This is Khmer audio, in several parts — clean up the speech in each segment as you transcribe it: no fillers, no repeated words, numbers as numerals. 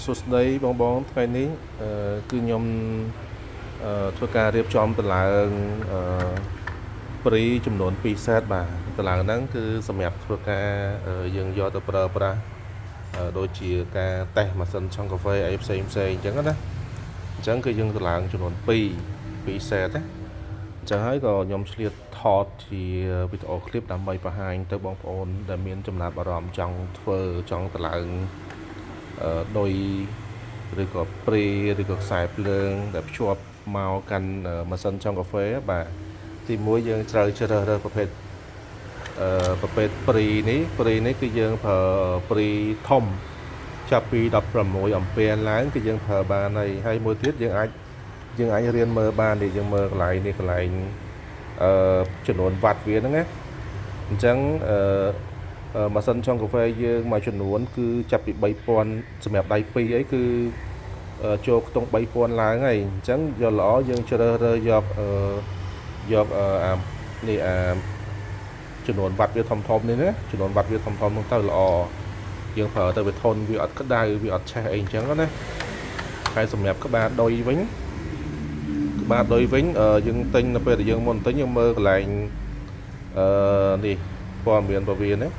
សួស្តីបងថ្ងៃនេះគឺខ្ញុំធ្វើការរៀបចំតឡើងព្រីចំនួន2សេតបាទតឡើងហ្នឹងគឺសម្រាប់ធ្វើការយើងយកទៅប្រើប្រាស់ដូចជាការតេស្តម៉ាស៊ីនឆុងកាហ្វេអីផ្សេងអញ្ចឹងណាអញ្ចឹងគឺយើងតឡើងចំនួន2សេតណាអញ្ចឹងហើយក៏ខ្ញុំឆ្លៀតថតជាវីដេអូឃ្លីបដើម្បីបង្ហាញទៅបងប្អូនដែលមានចំណាប់អារម្មណ៍ចង់ធ្វើចង់តឡើងដោយឬក៏ព្រីឬក៏ខ្សែភ្លើងដែលភ្ជាប់មកកាន់ម៉ាស៊ីនឆុងកាហ្វេបាទទីមួយយើងត្រូវជ្រើសរើសប្រភេទព្រីនេះគឺយើងប្រើព្រីធំចាប់ពី16អំពែឡើងគឺយើងប្រើបានហើយមួយទៀតយើងអាចរៀនមើលបាននេះយើងមើលកន្លែងនេះកន្លែងចំនួនវ៉ាត់វាហ្នឹងណាអញ្ចឹងម៉ាស៊ីនឆុងកាហ្វេយើងមួយចំនួនគឺចាប់ពី3000សម្រាប់ដៃ2អីគឺចូលខ្ទង់3000ឡើងហើយអញ្ចឹងយកល្អយើងជ្រើសរើសយកចំនួនវ៉ាត់វាធំនេះណាចំនួនវ៉ាត់វាធំហ្នឹងទៅល្អយើងប្រើទៅវាធន់វាអត់ក្តៅវាអត់ឆេះអីអញ្ចឹងណាហើយសម្រាប់ក្បាលដុយវិញយើងទិញនៅពេលដែលយើងមុនទិញយើងមើលកន្លែងនេះព័ត៌មានរបស់វាណា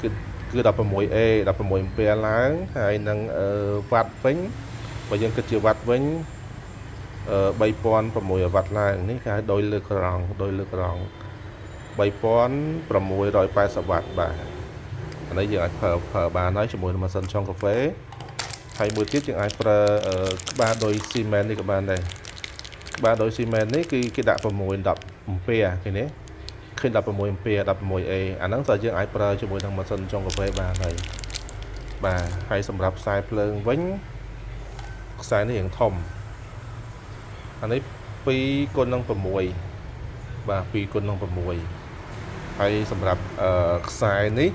គឺ 16A 16អំពែឡើងហើយនឹងវ៉ាត់វិញបើយើងគិតជាវ៉ាត់វិញ3600វ៉ាត់ឡើងនេះគេហៅដោយលើក្រង់3680វ៉ាត់បាទអានេះយើងអាចប្រើបានហើយជាមួយនឹងម៉ាស៊ីនឆុងកាហ្វេហើយមួយទៀតយើងអាចប្រើក្បាលដោយស៊ីម៉ែននេះក៏បានដែរក្បាលដោយស៊ីម៉ែននេះគឺគេដាក់6 10អំពែគេនេះឃើញ16អំពែ 16A អាហ្នឹងតើយើងអាចប្រើជាមួយនឹងម៉ាស៊ីនឆុងកាហ្វេបានហើយបាទហើយសម្រាប់ខ្សែភ្លើងវិញខ្សែនេះរៀងធំអានេះ2x6បាទ2x6ហើយសម្រាប់ខ្សែនេះ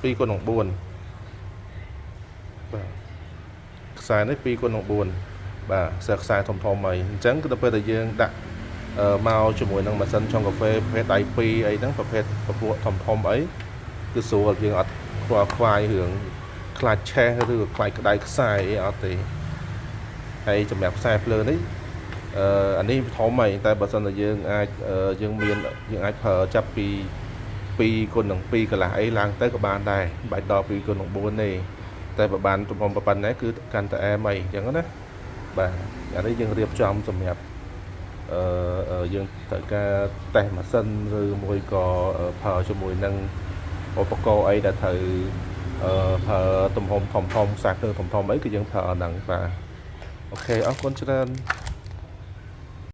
2x4 បាទខ្សែនេះ2x4បាទខ្សែធំហើយអញ្ចឹងគឺដល់ពេលដែលយើងដាក់មកជាមួយនឹងម៉ាស៊ីនឆុងកាហ្វេប្រភេទដៃ2អីហ្នឹងប្រភេទពពួកធំអីគឺស្រួលយើងអត់ខ្វាយរឿងខ្លាចឆេះឬខ្លាចក្តៅខ្សែអីអត់ទេហើយសម្រាប់ខ្សែភ្លើងនេះអានេះធំហើយតែបើសិនតែយើងអាចប្រើចាប់ពី2x2កន្លះអីឡើងទៅក៏បានដែរបាច់ដល់2x4ទេតែបើបានទំហំប៉ុណ្ណេះគឺកាន់តែអែមអីអញ្ចឹងណាបាទអានេះយើងរៀបចំសម្រាប់យើងត្រូវការតេស្តម៉ាស៊ីនឬមួយក៏ប្រើជាមួយនឹងឧបករណ៍អីដែលត្រូវប្រើទំហំធំខ្សែភ្លើងធំអីគឺយើងប្រើអាហ្នឹងបាទអូខេអរគុណច្រើន